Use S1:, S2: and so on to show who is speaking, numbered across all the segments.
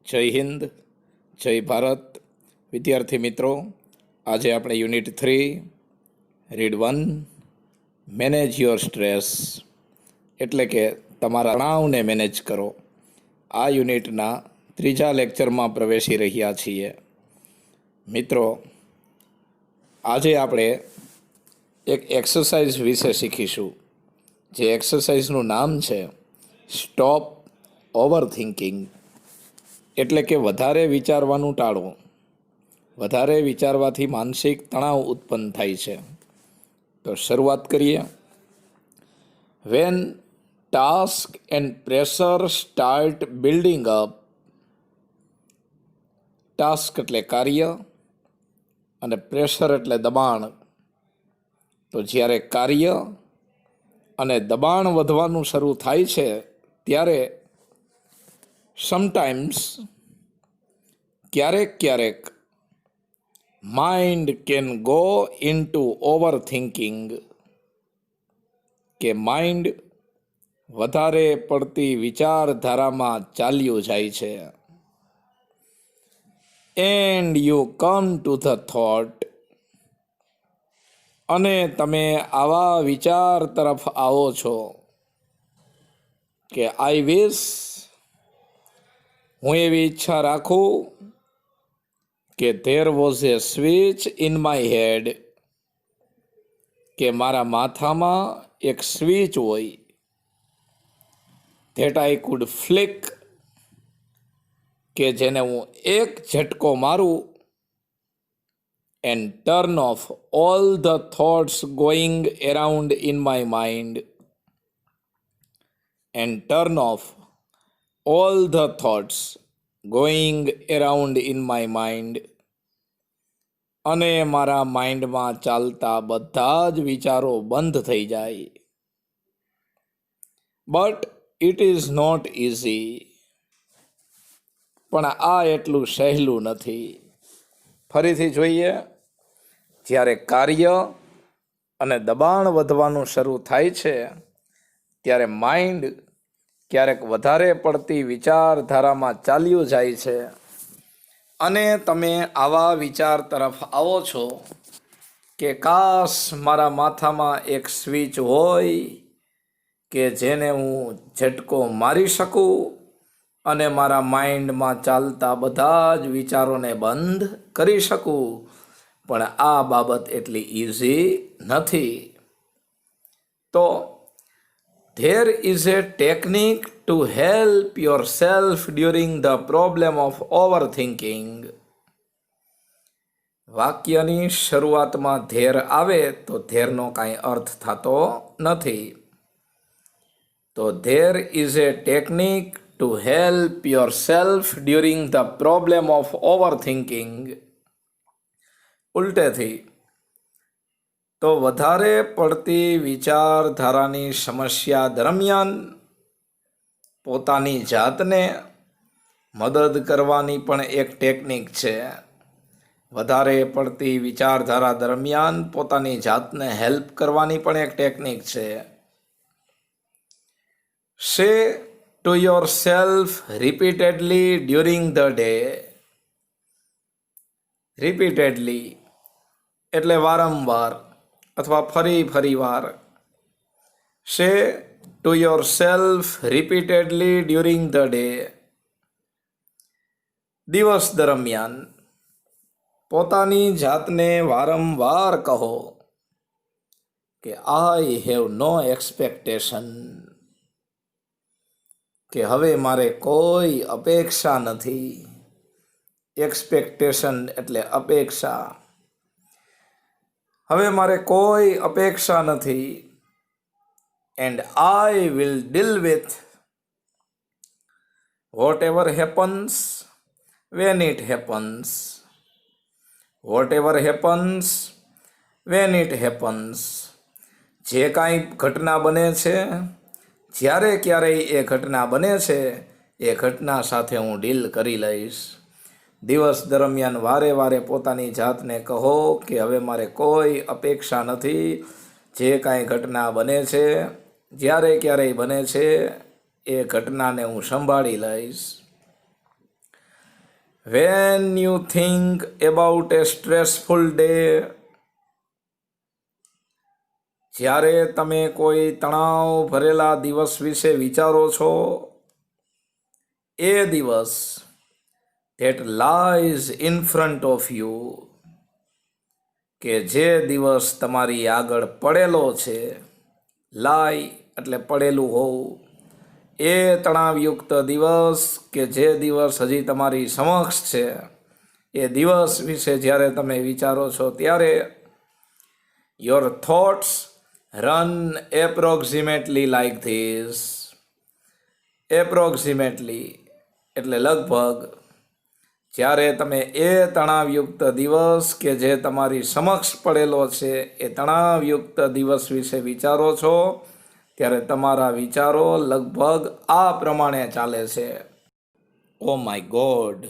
S1: જય હિન્દ, જય ભારત. વિદ્યાર્થી મિત્રો, આજે આપણે unit 3 read 1 manage your stress એટલે કે તમારા તણાવને મેનેજ કરો, આ યુનિટના ત્રીજા લેક્ચરમાં પ્રવેશી રહ્યા છીએ. મિત્રો, આજે આપણે એક એક્સરસાઇઝ વિશે શીખીશું. જે એક્સરસાઇઝનું નામ છે સ્ટોપ ઓવર થિંકિંગ, એટલે કે વધારે વિચારવાનું ટાળો. વધારે વિચારવાથી માનસિક તણાવ ઉત્પન્ન થાય છે. તો શરૂઆત કરીએ. When task and pressure start building up. Task એટલે કાર્ય અને પ્રેશર એટલે દબાણ. તો જ્યારે કાર્ય અને દબાણ વધવાનું શરૂ થાય છે ત્યારે સમટાઈમ્સ ક્યારેક mind can go into overthinking, કે માઇન્ડ વધારે પડતી વિચારધારામાં ચાલ્યું જાય છે. And you come to the thought, અને તમે આવા વિચાર તરફ આવો છો કે આઈ વિશ, હું એવી ઈચ્છા રાખું કે there was a switch in my head, કે મારા માથામાં એક સ્વિચ હોય, ધેટ આઈ કુડ ફ્લિક, કે જેને હું એક ઝટકો મારું, and turn off all the thoughts going around in my mind, and turn off all the thoughts going around in my mind, અને મારા માઇન્ડમાં ચાલતા બધા જ વિચારો બંધ થઈ જાય. But it is not easy, પણ આ એટલું સહેલું નથી. ફરીથી જોઈએ. જ્યારે કાર્ય અને દબાણ વધવાનું શરૂ થાય છે ત્યારે માઇન્ડ ક્યારેક વધારે પડતી વિચારધારામાં ચાલ્યું જાય છે, અને તમે આવા વિચાર તરફ આવો છો કે કાશ મારા માથામાં એક સ્વિચ હોય કે જેને હું ઝટકો મારી શકું અને મારા માઇન્ડમાં ચાલતા બધા જ વિચારોને બંધ કરી શકું. પણ આ બાબત એટલી ઇઝી નથી. તો there is a technique to help yourself during the problem of overthinking. વાક્યની શરૂઆતમાં ધેર આવે તો ધેરનો કાંઈ અર્થ થતો નથી. તો there is a technique to help yourself during the problem of overthinking. ઉલટેથી, તો વધારે પડતી વિચારધારાની સમસ્યા દરમિયાન પોતાની જાતને મદદ કરવાની પણ એક ટેકનિક છે. વધારે પડતી વિચારધારા દરમિયાન પોતાની જાતને હેલ્પ કરવાની પણ એક ટેકનિક છે. સે to your self repeatedly during the day. Repeatedly એટલે વારંવાર અથવા ફરી વાર. સે to your self repeatedly during the day. દિવસ દરમિયાન પોતાની જાતને વારંવાર કહો કે આઈ હેવ નો એક્સપેક્ટેશન, કે હવે મારે કોઈ અપેક્ષા નથી. એક્સપેક્ટેશન એટલે અપેક્ષા. હવે મારે કોઈ અપેક્ષા નથી. And I will deal with whatever happens when it happens. Whatever happens when it happens. જે કાંઈ ઘટના બને છે, જ્યારે ક્યારેય એ ઘટના બને છે, એ ઘટના સાથે હું ડીલ કરી લઈશ. દિવસ દરમિયાન વારે પોતાની જાતને કહો કે હવે મારે કોઈ અપેક્ષા નથી. જે કાંઈ ઘટના બને છે, જ્યારે ક્યારેય બને છે, એ ઘટનાને હું સંભાળી લઈશ. When you think about a stressful day, જ્યારે તમે કોઈ તણાવ ભરેલા દિવસ વિશે વિચારો છો, એ દિવસ that lies in front of you, કે જે દિવસ તમારી આગળ પડેલો છે, લાય એટલે પડેલું હોવું, એ તણાવયુક્ત દિવસ કે જે દિવસ હજી તમારી સમક્ષ છે, એ દિવસ વિશે જ્યારે તમે વિચારો છો ત્યારે your thoughts run approximately like this. Approximately એટલે લગભગ. જ્યારે તમે એ તણાવયુક્ત દિવસ કે જે તમારી સમક્ષ પડેલો છે એ તણાવયુક્ત દિવસ વિશે વિચારો છો ત્યારે તમારા વિચારો લગભગ આ પ્રમાણે ચાલે છે. ઓ માય ગોડ,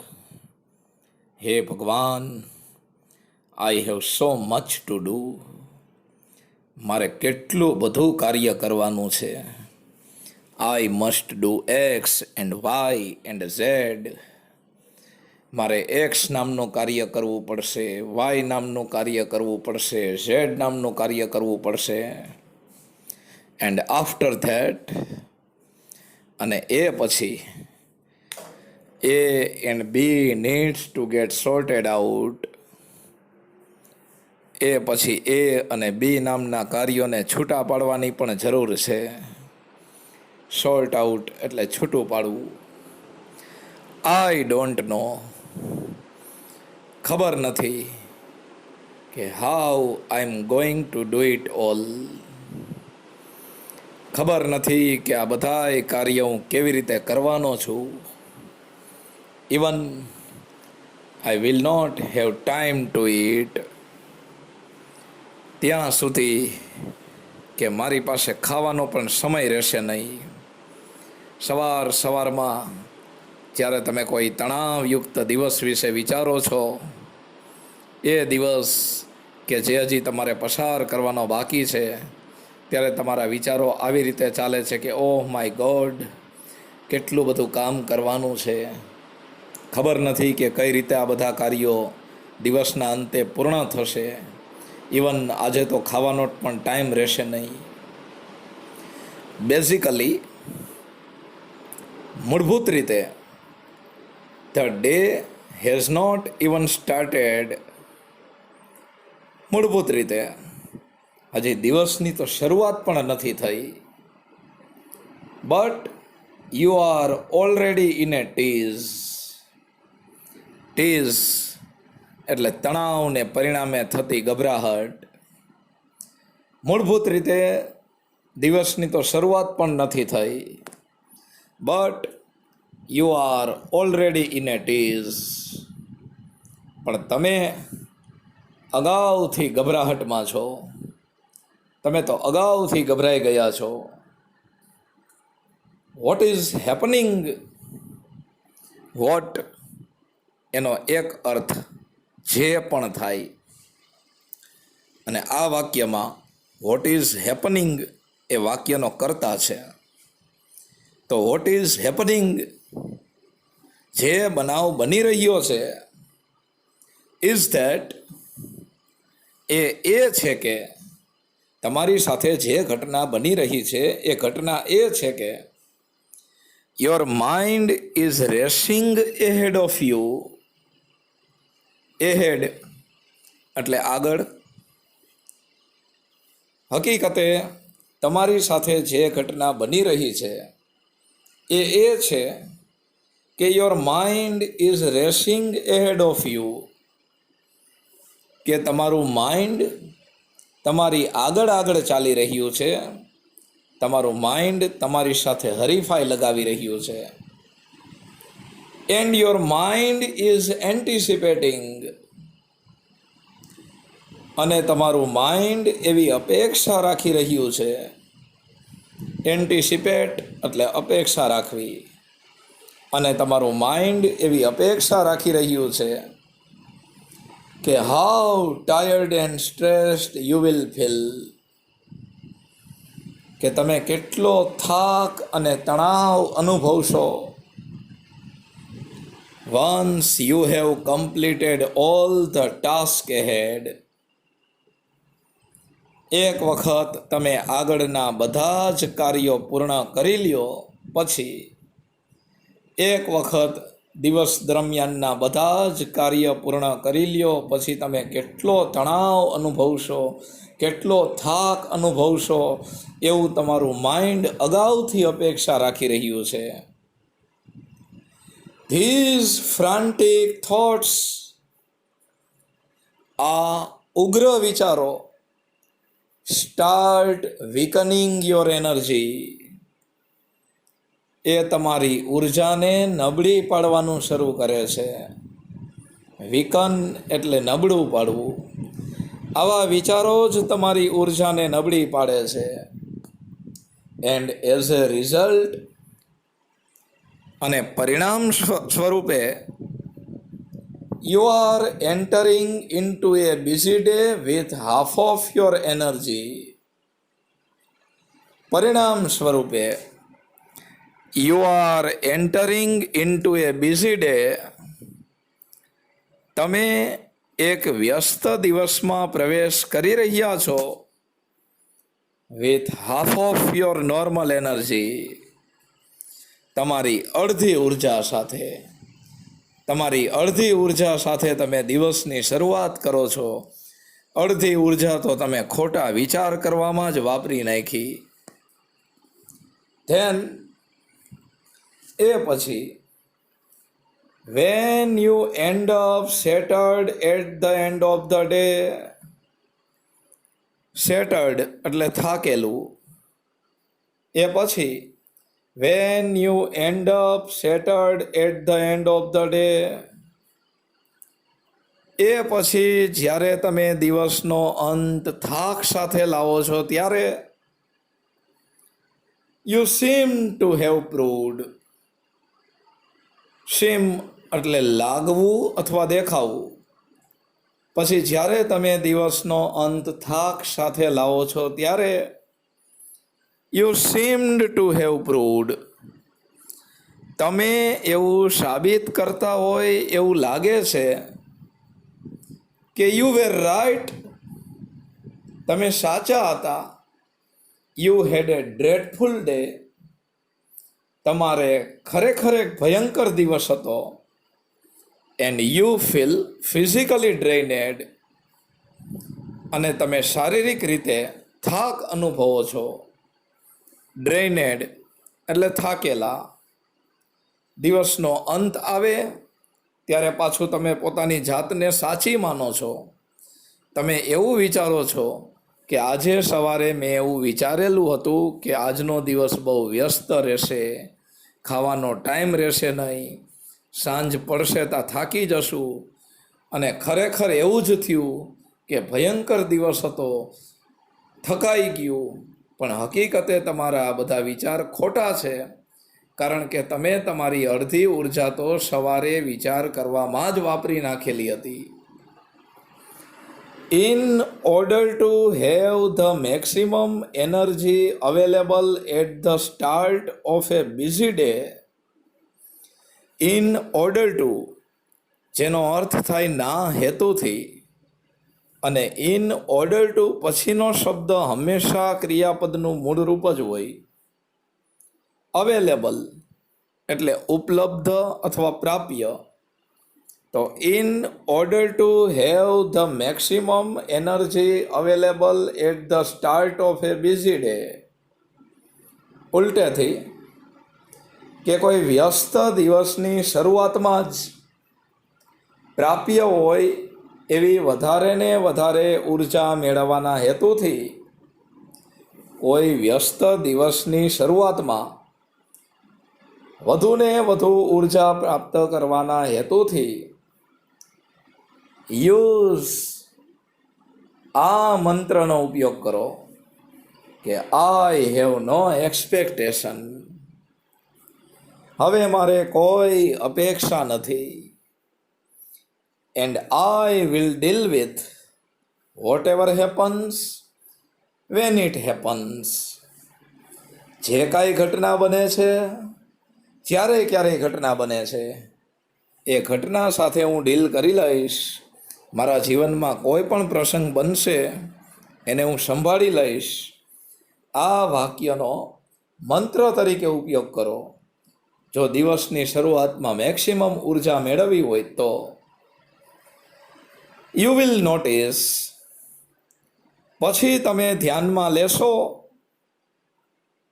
S1: હે ભગવાન, I have so much to do. મારે કેટલું બધું કાર્ય કરવાનું છે. I must do X and Y and Z. મારે એક્સ નામનું કાર્ય કરવું પડશે, વાય નામનું કાર્ય કરવું પડશે, ઝેડ નામનું કાર્ય કરવું પડશે. એન્ડ આફ્ટર ધેટ, અને એ પછી A and B needs to get sorted out. એ પછી એ અને બી નામના કાર્યોને છૂટા પાડવાની પણ જરૂર છે. સોર્ટ આઉટ એટલે છૂટું પાડવું. આઈ ડોન્ટ નો, ખબર નથી કે how I am going to do it all. ખબર નથી કે આ બધાય કાર્ય હું કેવી રીતે કરવાનો છું. Even I will not have time to it. ત્યાં સુધી કે મારી પાસે ખાવાનો પણ સમય રહેશે નહીં. સવારમાં જ્યારે તમે કોઈ તણાવયુક્ત દિવસ વિશે વિચારો છો, એ દિવસ કે જે હજી તમારે પસાર કરવાનો બાકી છે, ત્યારે તમારા વિચારો આવી રીતે ચાલે છે કે ઓહ માય ગોડ, કેટલું બધું કામ કરવાનું છે. ખબર નથી કે કઈ રીતે આ બધા કાર્યો દિવસના અંતે પૂર્ણ થશે. ઇવન આજે તો ખાવાનો પણ ટાઈમ રહેશે નહીં. બેઝિકલી, મૂળભૂત રીતે, the day has not even started. મૂળભૂત રીતે હજી દિવસની તો શરૂઆત પણ નથી થઈ. But you are already in a tizz. Tizz એટલે તણાવને પરિણામે થતી ગભરાહટ. મૂળભૂત રીતે દિવસની તો શરૂઆત પણ નથી થઈ. But you are already in a tease. પણ તમે અગાઉથી ગભરાહટમાં છો. તમે તો અગાઉથી ગભરાઈ ગયા છો. What is happening? વોટ એનો એક અર્થ જે પણ થાય. અને આ વાક્યમાં વોટ ઇઝ હેપનિંગ એ વાક્યનો કર્તા છે. તો વોટ ઇઝ હેપનિંગ, જે બનાવ બની રહ્યો છે, ઇઝ ધેટ, એ છે કે તમારી સાથે જે ઘટના બની રહી છે એ ઘટના એ છે કે your mind is racing ahead of you. Ahead એટલે આગળ. હકીકતે તમારી સાથે જે ઘટના બની રહી છે એ છે કે your mind is racing ahead of you. કે તમારું માઇન્ડ તમારી આગળ ચાલી રહ્યું છે. તમારું માઇન્ડ તમારી સાથે હરીફાઈ લગાવી રહ્યું છે. And your mind is anticipating. અને તમારું માઇન્ડ એવી અપેક્ષા રાખી રહ્યું છે. એન્ટિસિપેટ એટલે અપેક્ષા રાખવી. અને તમારું માઇન્ડ એવી અપેક્ષા રાખી રહ્યું છે કે how tired and stressed you will feel. કે તમે કેટલો થાક અને તણાવ અનુભવશો. once you have completed all the task ahead, એક વખત તમે આગળના બધા જ કાર્યો પૂર્ણ કરી લ્યો પછી, એક વખત દિવસ દરમિયાનના બધા જ કાર્ય પૂર્ણ કરી લ્યો પછી તમે કેટલો તણાવ અનુભવશો, કેટલો થાક અનુભવશો એવું તમારું માઇન્ડ અગાઉથી અપેક્ષા રાખી રહ્યું છે. ધીઝ ફ્રાન્ટિક થોટ્સ, આ ઉગ્ર વિચારો, સ્ટાર્ટ વીકનિંગ યોર એનર્જી, એ તમારી ઉર્જાને નબળી પાડવાનું શરૂ કરે છે. વીકન એટલે નબળું પાડવું. આવા વિચારો જ તમારી ઉર્જાને નબળી પાડે છે. એન્ડ એઝ એ રિઝલ્ટ, અને પરિણામ સ્વરૂપે, you are entering into A busy day with half of your energy. પરિણામ સ્વરૂપે you are entering into A busy day, તમે એક વ્યસ્ત દિવસમાં પ્રવેશ કરી રહ્યા છો with half of your normal energy, તમારી અડધી ઉર્જા સાથે. તમારી અડધી ઉર્જા સાથે તમે દિવસની શરૂઆત કરો છો. અડધી ઉર્જા તો તમે ખોટા વિચાર કરવામાં જ વાપરી નાખી. ધેન એ પછી when you end up shattered at the end of the day, shattered એટલે થાકેલું. એ પછી when you end up shattered at the end of the day, એ પછી જ્યારે તમે દિવસનો અંત થાક સાથે લાવો છો ત્યારે you seem to have proved, seem એટલે લાગવું અથવા દેખાવું. પછી જ્યારે તમે દિવસનો અંત થાક સાથે લાવો છો ત્યારે you seemed to have proved, તમે એવું સાબિત કરતા હોય એવું લાગે છે કે યુ વેર રાઇટ, તમે સાચા હતા. યુ હેડ એ ડ્રેડફુલ ડે, તમારે ખરેખર એક ભયંકર દિવસ હતો. એન્ડ યુ ફીલ ફિઝિકલી ડ્રેઇનેડ, અને તમે શારીરિક રીતે થાક અનુભવો છો. ડ્રેઇનેડ એટલે થાકેલા. દિવસનો અંત આવે ત્યારે પાછું તમે પોતાની જાતને સાચી માનો છો. તમે એવું વિચારો છો કે આજે સવારે મેં એવું વિચારેલું હતું કે આજનો દિવસ બહુ વ્યસ્ત રહેશે, ખાવાનો ટાઈમ રહેશે નહીં, સાંજ પડશે ત્યાં થાકી જશું, અને ખરેખર એવું જ થયું કે ભયંકર દિવસ હતો, થકાઈ ગયું. પણ હકીકતે તમારા આ બધા વિચાર ખોટા છે, કારણ કે તમે તમારી અડધી ઉર્જા તો સવારે વિચાર કરવામાં જ વાપરી નાખેલી હતી. In order to have the maximum energy available at the start of a busy day, in order to જેનો અર્થ થાય ના હેતુથી, અને in order to પછીનો શબ્દ હંમેશા ક્રિયાપદનું મૂળ રૂપ જ હોય. અવેલેબલ એટલે ઉપલબ્ધ અથવા પ્રાપ્ય. તો in order to have the maximum energy available at the start of a busy day, ઉલટેથી કે કોઈ વ્યસ્ત દિવસની શરૂઆતમાં જ પ્રાપ્ય હોય એવી વધારે ને વધારે ઉર્જા મેળવવાના હેતુથી, કોઈ વ્યસ્ત દિવસની શરૂઆતમાં વધુને વધુ ઉર્જા પ્રાપ્ત કરવાના હેતુથી યુઝ આ મંત્રનો ઉપયોગ કરો કે આઈ હેવ નો એક્સપેક્ટેશન, હવે મારે કોઈ અપેક્ષા નથી. And I will deal with whatever happens when it happens, જે કાંઈ ઘટના બને છે, જ્યારે ક્યારેય ઘટના બને છે, એ ઘટના સાથે હું ડીલ કરી લઈશ. મારા જીવનમાં કોઈ પણ પ્રસંગ બનશે એને હું સંભાળી લઈશ. આ વાક્યનો મંત્ર તરીકે ઉપયોગ કરો. જો દિવસની શરૂઆતમાં મેક્સિમમ ઉર્જા મેળવવી હોય તો યુ વિલ નોટિસ, પછી તમે ધ્યાનમાં લેશો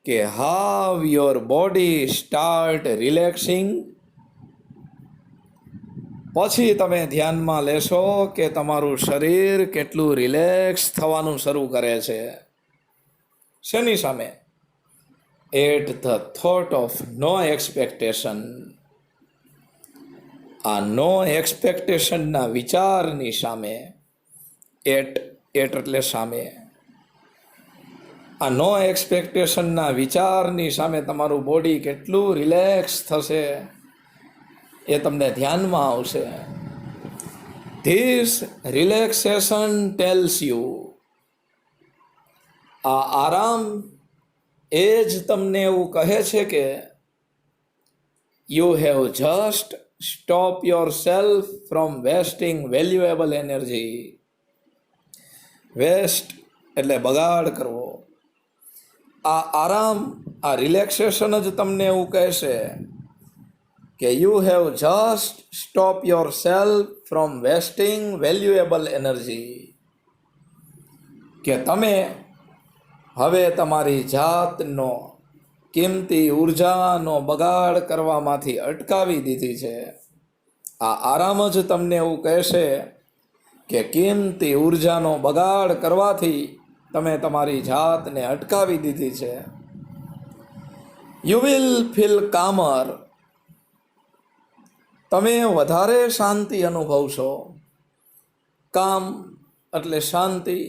S1: કે હાવ યોર બોડી સ્ટાર્ટ રિલેક્સિંગ. પછી તમે ધ્યાનમાં લેશો કે તમારું શરીર કેટલું રિલેક્સ થવાનું શરૂ કરે છે. શેની સામે? At the thought of no expectation. આ નો એક્સપેક્ટેશનના વિચારની સામે. એટ એટલે સામે. આ નો એક્સપેક્ટેશનના વિચારની સામે તમારું બોડી કેટલું રિલેક્સ થશે એ તમને ધ્યાનમાં આવશે. ધીસ રિલેક્સેશન ટેલ્સ યુ, આ આરામ એ જ તમને એવું કહે છે કે you have just stop yourself from wasting valuable energy. Waste એટલે બગાડ કરવો. આ આરામ, આ રિલેક્સેશન જ તમને એવું કહેશે કે you have just stop yourself from wasting valuable energy. કે તમે હવે તમારી જાતનો કિંમતી ઉર્જાનો બગાડ કરવામાંથી અટકાવી દીધી છે. આ આરામ જ તમને એવું કહેશે કે કિંમતી ઉર્જાનો બગાડ કરવાથી તમે તમારી જાતને અટકાવી દીધી છે. You will feel calmer. તમે વધારે શાંતિ અનુભવશો. કામ એટલે શાંતિ,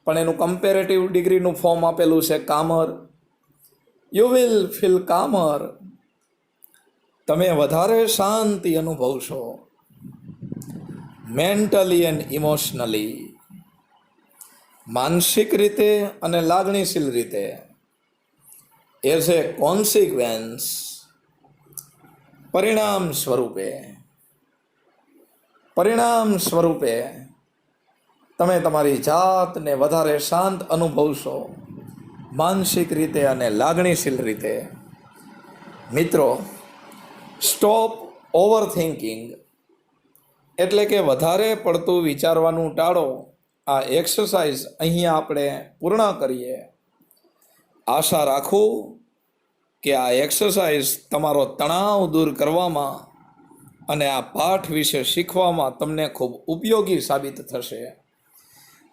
S1: પણ એનું કમ્પેરેટિવ ડિગ્રીનું ફોર્મ આપેલું છે calmer. You will feel calmer. તમે વધારે શાંતિ અનુભવશો. મેન્ટલી એન્ડ ઇમોશનલી, માનસિક રીતે અને લાગણીશીલ રીતે. એઝ એ કોન્સિક્વન્સ, પરિણામ સ્વરૂપે તમે તમારી જાતને વધારે શાંત અનુભવશો, માનસિક રીતે અને લાગણીશીલ રીતે. મિત્રો, સ્ટોપ ઓવર થિંકિંગ એટલે કે વધારે પડતું વિચારવાનું ટાળો. આ એક્સરસાઇઝ અહીંયા આપણે પૂર્ણ કરીએ. આશા રાખું કે આ એક્સરસાઇઝ તમારો તણાવ દૂર કરવામાં અને આ પાઠ વિશે શીખવામાં તમને ખૂબ ઉપયોગી સાબિત થશે.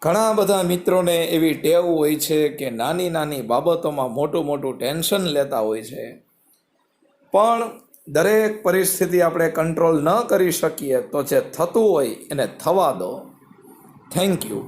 S1: ઘણા બધા મિત્રોને એવી ટેવ હોય છે કે નાની નાની બાબતોમાં મોટું મોટું ટેન્શન લેતા હોય છે, પણ દરેક પરિસ્થિતિ આપણે કંટ્રોલ ન કરી શકીએ તો જે થતું હોય એને થવા દો. Thank you.